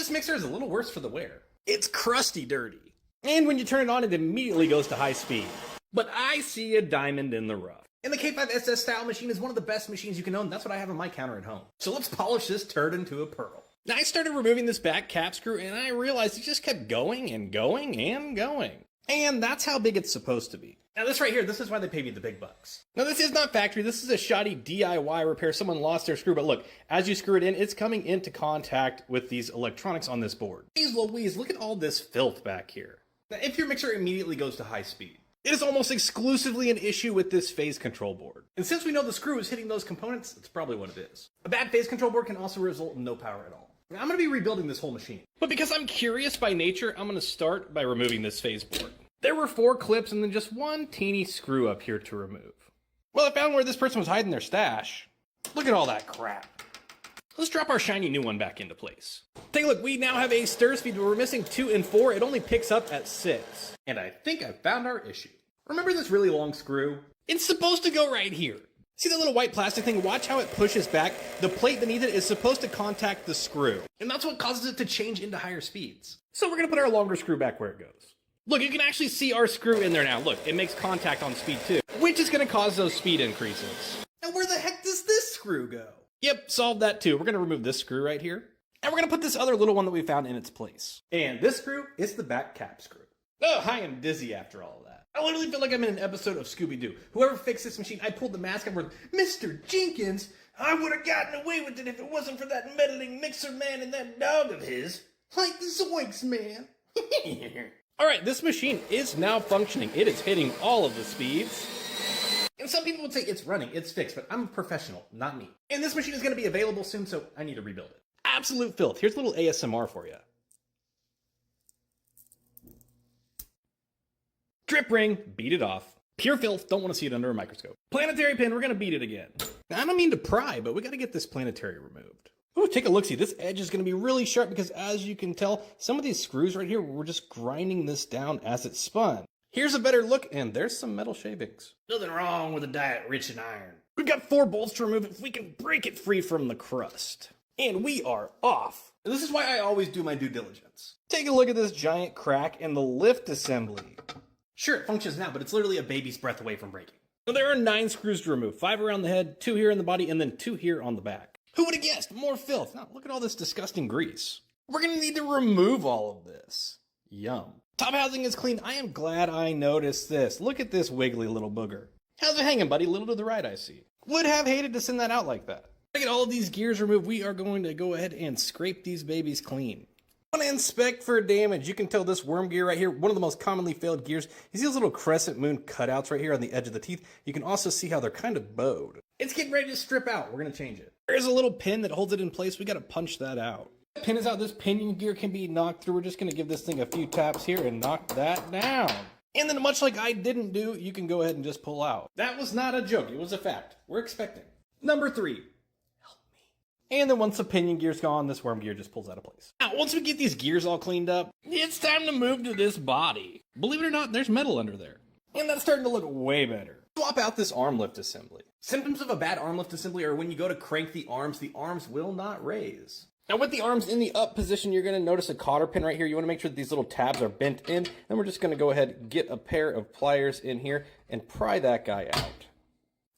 this mixer is a little worse for the wear. It's crusty dirty. And when you turn it on, it immediately goes to high speed. But I see a diamond in the rough. And the K5SS style machine is one of the best machines you can own. That's what I have on my counter at home. So let's polish this turd into a pearl. Now I started removing this back cap screw and I realized it just kept going and going and going. And that's how big it's supposed to be. Now this right here, this is why they pay me the big bucks. Now this is not factory, this is a shoddy DIY repair. Someone lost their screw, but look, as you screw it in, it's coming into contact with these electronics on this board. Jeez Louise, look at all this filth back here. Now if your mixer immediately goes to high speed, it is almost exclusively an issue with this phase control board. And since we know the screw is hitting those components, that's probably what it is. A bad phase control board can also result in no power at all. Now, I'm going to be rebuilding this whole machine. But because I'm curious by nature, I'm going to start by removing this phase board. There were 4 clips and then just one teeny screw up here to remove. Well, I found where this person was hiding their stash. Look at all that crap. Let's drop our shiny new one back into place. Take a look, we now have a stir speed, but we're missing 2 and 4. It only picks up at 6. And I think I found our issue. Remember this really long screw? It's supposed to go right here. See that little white plastic thing? Watch how it pushes back. The plate beneath it is supposed to contact the screw. And that's what causes it to change into higher speeds. So we're gonna put our longer screw back where it goes. Look, you can actually see our screw in there now. Look, it makes contact on speed 2, which is gonna cause those speed increases. Now where the heck does this screw go? Yep, solved that too. We're gonna remove this screw right here. And we're gonna put this other little one that we found in its place. And this screw is the back cap screw. Oh, I am dizzy after all of that. I literally feel like I'm in an episode of Scooby-Doo. Whoever fixed this machine, I pulled the mask over. Mr. Jenkins, I would have gotten away with it if it wasn't for that meddling mixer man and that dog of his. Like the Zoinks, man. Alright, this machine is now functioning. It is hitting all of the speeds. And some people would say it's running, it's fixed, but I'm a professional, not me. And this machine is going to be available soon, so I need to rebuild it. Absolute filth. Here's a little ASMR for you. Drip ring, beat it off. Pure filth, don't want to see it under a microscope. Planetary pin, we're going to beat it again. Now, I don't mean to pry, but we got to get this planetary removed. Ooh, take a look-see. This edge is going to be really sharp because, as you can tell, some of these screws right here, we're just grinding this down as it spun. Here's a better look, and there's some metal shavings. Nothing wrong with a diet rich in iron. We've got 4 bolts to remove if we can break it free from the crust. And we are off. And this is why I always do my due diligence. Take a look at this giant crack in the lift assembly. Sure, it functions now, but it's literally a baby's breath away from breaking. So there are 9 screws to remove, 5 around the head, 2 here in the body, and then 2 here on the back. Who would have guessed? More filth. Now, look at all this disgusting grease. We're gonna need to remove all of this. Yum. Top housing is clean. I am glad I noticed this. Look at this wiggly little booger. How's it hanging, buddy? Little to the right, I see. Would have hated to send that out like that. Look at all of these gears removed. We are going to go ahead and scrape these babies clean. Want to inspect for damage. You can tell this worm gear right here, one of the most commonly failed gears. You see those little crescent moon cutouts right here on the edge of the teeth? You can also see how they're kind of bowed. It's getting ready to strip out. We're going to change it. There's a little pin that holds it in place. We got to punch that out. The pin is out. This pinion gear can be knocked through. We're just going to give this thing a few taps here and knock that down. And then, much like I didn't do, you can go ahead and just pull out. That was not a joke. It was a fact. We're expecting. Number 3. And then once the pinion gear's gone, this worm gear just pulls out of place. Now, once we get these gears all cleaned up, it's time to move to this body. Believe it or not, there's metal under there. And that's starting to look way better. Swap out this arm lift assembly. Symptoms of a bad arm lift assembly are when you go to crank the arms will not raise. Now with the arms in the up position, you're gonna notice a cotter pin right here. You wanna make sure that these little tabs are bent in. Then we're just gonna go ahead and get a pair of pliers in here and pry that guy out.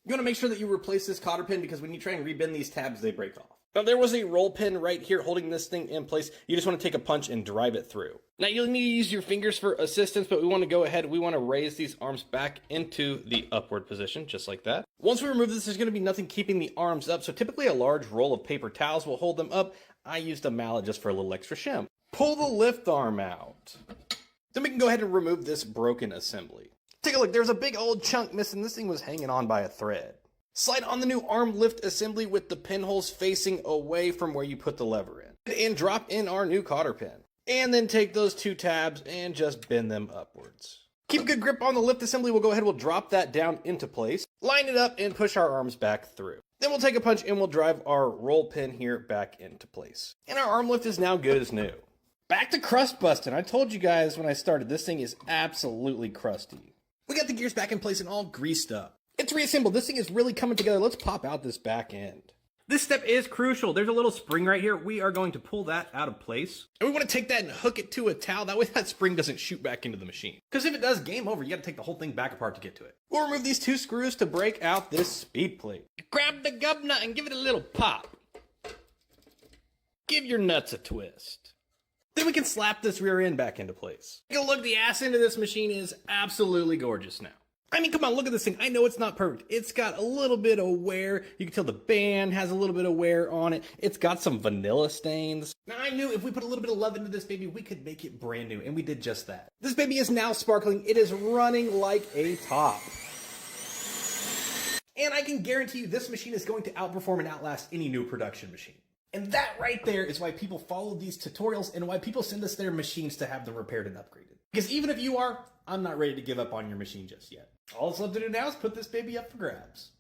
You wanna make sure that you replace this cotter pin because when you try and rebend these tabs, they break off. Now there was a roll pin right here holding this thing in place. You just want to take a punch and drive it through. Now you'll need to use your fingers for assistance, but we want to go ahead. We want to raise these arms back into the upward position, just like that. Once we remove this, there's going to be nothing keeping the arms up. So typically a large roll of paper towels will hold them up. I used a mallet just for a little extra shim. Pull the lift arm out. Then we can go ahead and remove this broken assembly. Take a look, there's a big old chunk missing. This thing was hanging on by a thread. Slide on the new arm lift assembly with the pinholes facing away from where you put the lever in. And drop in our new cotter pin. And then take those 2 tabs and just bend them upwards. Keep a good grip on the lift assembly. We'll go ahead, we'll drop that down into place. Line it up and push our arms back through. Then we'll take a punch and we'll drive our roll pin here back into place. And our arm lift is now good as new. Back to crust busting. I told you guys when I started, this thing is absolutely crusty. We got the gears back in place and all greased up. It's reassembled. This thing is really coming together. Let's pop out this back end. This step is crucial. There's a little spring right here. We are going to pull that out of place. And we want to take that and hook it to a towel. That way that spring doesn't shoot back into the machine. Because if it does, game over. You got to take the whole thing back apart to get to it. We'll remove these 2 screws to break out this speed plate. Grab the gub nut and give it a little pop. Give your nuts a twist. Then we can slap this rear end back into place. Take a look, the ass end of this machine is absolutely gorgeous now. I mean, come on, look at this thing. I know it's not perfect. It's got a little bit of wear. You can tell the band has a little bit of wear on it. It's got some vanilla stains. Now, I knew if we put a little bit of love into this baby, we could make it brand new, and we did just that. This baby is now sparkling. It is running like a top. And I can guarantee you this machine is going to outperform and outlast any new production machine. And that right there is why people follow these tutorials and why people send us their machines to have them repaired and upgraded. Because even if you are, I'm not ready to give up on your machine just yet. All that's left to do now is put this baby up for grabs.